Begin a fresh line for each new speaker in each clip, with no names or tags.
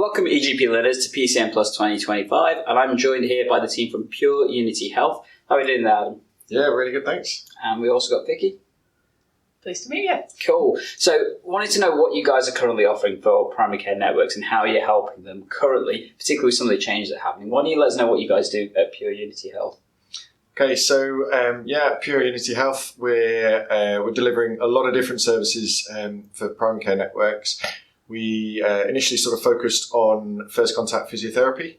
Welcome EGP learners to PCN Plus 2025, and I'm joined here by the team from Pure Unity Health. How are we doing there, Adam?
Yeah, really good, thanks.
And we also got Vicky.
Pleased to meet you.
Cool. So, wanted to know what you guys are currently offering for primary care networks and how you're helping them currently, particularly with some of the changes that are happening. Why don't you let us know what you guys do at Pure Unity Health?
Okay, so at Pure Unity Health, we're delivering a lot of different services for primary care networks. We initially sort of focused on first contact physiotherapy.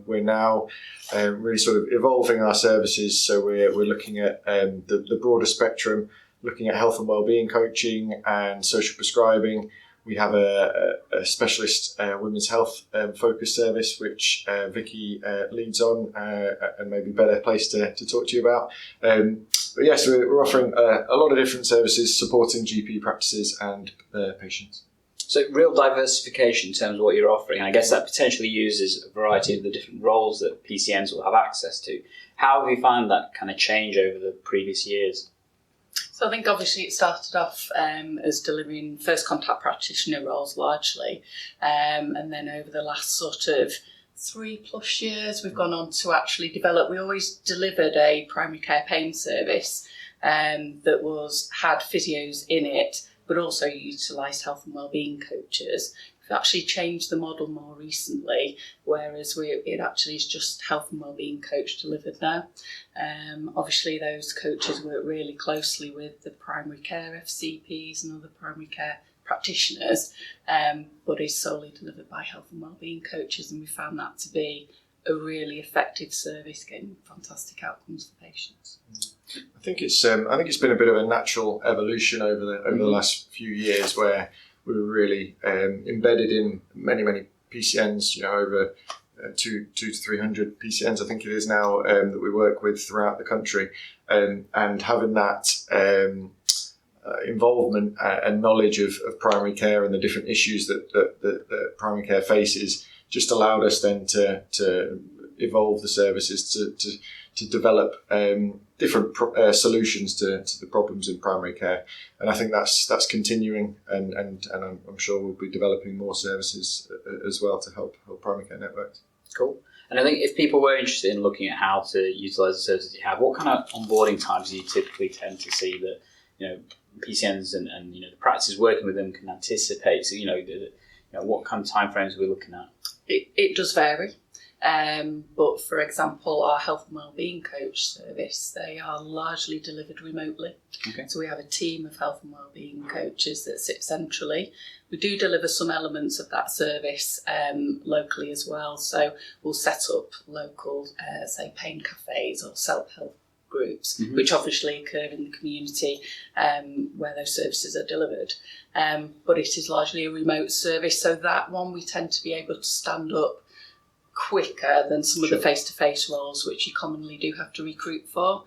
We're now really sort of evolving our services, so we're looking at the broader spectrum, looking at health and wellbeing coaching and social prescribing. We have a specialist women's health focused service, which Vicky leads on and maybe better place to talk to you about. But yes, we're offering a lot of different services supporting GP practices and patients.
So real diversification in terms of what you're offering, and I guess that potentially uses a variety of the different roles that PCNs will have access to. How have you found that kind of change over the previous years?
So I think obviously it started off as delivering first contact practitioner roles largely, and then over the last sort of 3+ years we've gone on to actually develop. We always delivered a primary care pain service that had physios in it, but also utilised health and wellbeing coaches. We've actually changed the model more recently, whereas it actually is just health and wellbeing coach delivered now. Obviously those coaches work really closely with the primary care FCPs and other primary care practitioners, but is solely delivered by health and wellbeing coaches, and we found that to be a really effective service, getting fantastic outcomes for patients.
I think it's been a bit of a natural evolution over the last few years, where we were really embedded in many PCNs. Over 200 to 300 PCNs, I think it is now, that we work with throughout the country, and having that involvement and knowledge of primary care and the different issues that primary care faces just allowed us then to evolve the services to develop different solutions to the problems in primary care, and I think that's continuing, and I'm sure we'll be developing more services as well to help primary care networks.
Cool. And I think if people were interested in looking at how to utilise the services you have, what kind of onboarding times do you typically tend to see that PCNs and the practices working with them can anticipate? So what kind of timeframes are we looking at?
It does vary. But for example, our health and wellbeing coach service, they are largely delivered remotely.
Okay.
So we have a team of health and wellbeing coaches that sit centrally. We do deliver some elements of that service locally as well. So we'll set up local, say, pain cafes or self-help groups, which obviously occur in the community where those services are delivered. But it is largely a remote service, so that one we tend to be able to stand up quicker than some of the face-to-face roles which you commonly do have to recruit for.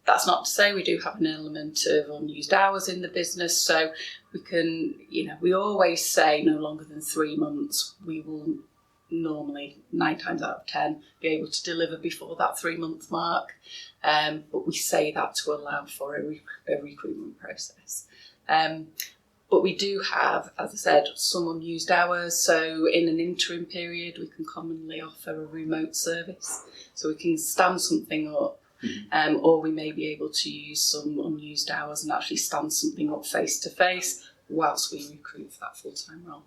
That's not to say we do have an element of unused hours in the business, so we can, we always say no longer than 3 months. We will normally 9 times out of 10 be able to deliver before that 3-month mark, but we say that to allow for a recruitment process. But we do have, as I said, some unused hours. So in an interim period, we can commonly offer a remote service. So we can stand something up, or we may be able to use some unused hours and actually stand something up face to face whilst we recruit for that full-time role.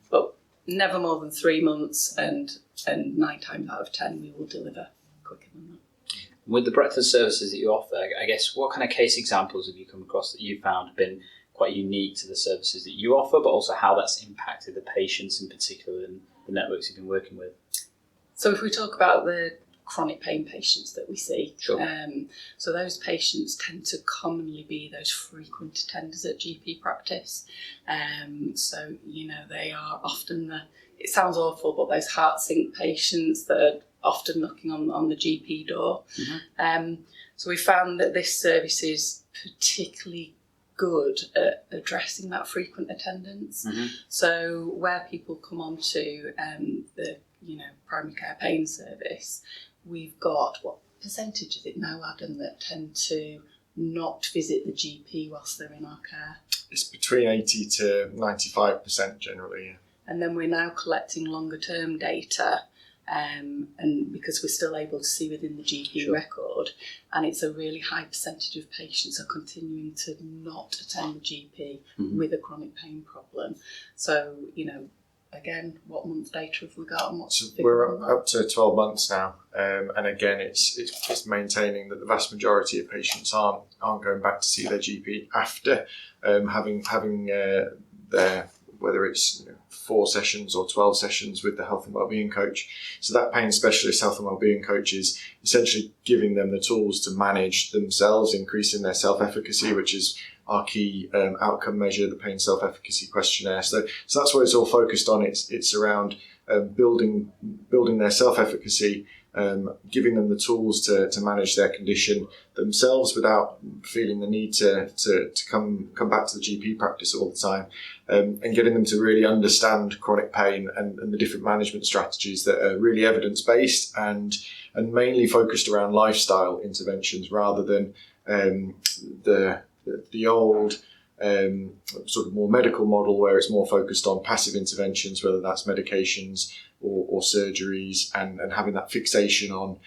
But never more than 3 months, and 9 times out of 10 we will deliver quicker than that.
With the breadth of services that you offer, I guess what kind of case examples have you come across that you found have been quite unique to the services that you offer, but also how that's impacted the patients in particular and the networks you've been working with? So
if we talk about the chronic pain patients that we see,
sure.
So those patients tend to commonly be those frequent attenders at GP practice. So they are often it sounds awful, but those heart sink patients that are often knocking on the GP door. So we found that this service is particularly good at addressing that frequent attendance. So where people come onto the primary care pain service, we've got, what percentage is it now, Adam, that tend to not visit the GP whilst they're in our care?
It's between 80 to 95% generally.
And then we're now collecting longer term data, and because we're still able to see within the GP record, and it's a really high percentage of patients are continuing to not attend the GP with a chronic pain problem. So, again, what month data have we got? And what's
we're up to 12 months now, and again, it's maintaining that the vast majority of patients aren't going back to see their GP after having their, whether it's 4 sessions or 12 sessions with the health and wellbeing coach. So that pain specialist health and wellbeing coach is essentially giving them the tools to manage themselves, increasing their self-efficacy, which is our key outcome measure, the pain self-efficacy questionnaire. So that's what it's all focused on. It's around building their self-efficacy, giving them the tools to manage their condition themselves without feeling the need to come back to the GP practice all the time, and getting them to really understand chronic pain and the different management strategies that are really evidence-based and mainly focused around lifestyle interventions rather than the old sort of more medical model where it's more focused on passive interventions, whether that's medications or surgeries, and having that fixation on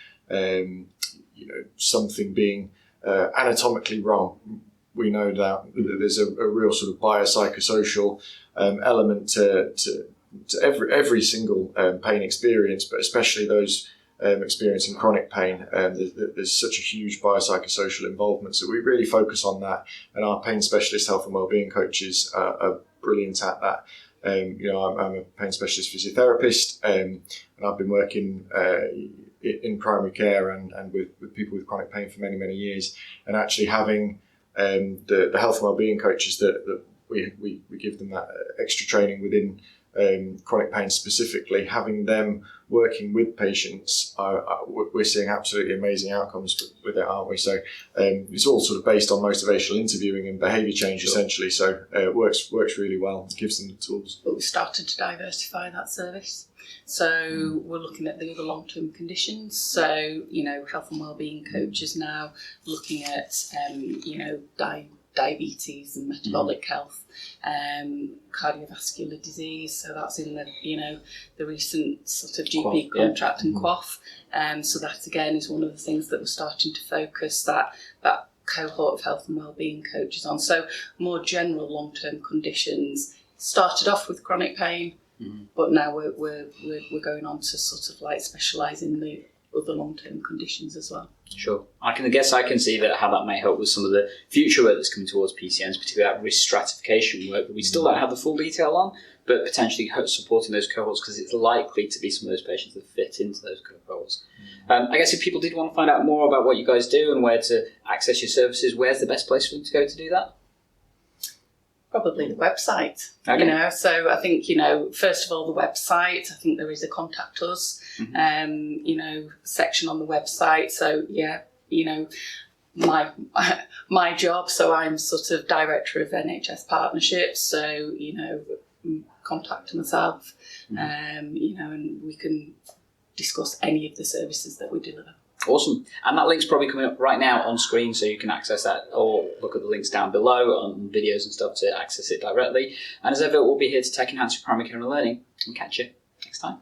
something being anatomically wrong. We know that there's a real sort of biopsychosocial element to every single pain experience, but especially those experiencing chronic pain. There's such a huge biopsychosocial involvement, so we really focus on that, and our pain specialist health and wellbeing coaches are brilliant at that. I'm a pain specialist physiotherapist, and I've been working in primary care and with people with chronic pain for many, many years, and actually having the health and wellbeing coaches that we give them that extra training within chronic pain specifically, having them working with patients, we're seeing absolutely amazing outcomes with it, aren't we? So it's all sort of based on motivational interviewing and behaviour change, essentially. So it works really well. It gives them the tools.
But we started to diversify that service. So we're looking at the other long-term conditions. So, health and wellbeing coaches now looking at, diabetes and metabolic health, cardiovascular disease. So that's in the recent sort of GP contract and QOF. So that again is one of the things that we're starting to focus that cohort of health and wellbeing coaches on. So more general long-term conditions. Started off with chronic pain, but now we're going on to sort of like specialise in the other long-term conditions as well.
Sure. I can see how that may help with some of the future work that's coming towards PCNs, particularly that risk stratification work that we still don't have the full detail on, but potentially supporting those cohorts because it's likely to be some of those patients that fit into those cohorts. I guess if people did want to find out more about what you guys do and where to access your services, where's the best place for them to go to do that?
Probably the website,
okay.
So I think, first of all, the website, I think there is a contact us, section on the website. So, my job, so I'm sort of director of NHS partnerships. So, contact myself, and we can discuss any of the services that we deliver.
Awesome. And that link's probably coming up right now on screen, so you can access that or look at the links down below on videos and stuff to access it directly. And as ever, we'll be here to tech enhance your primary care and learning. And catch you next time.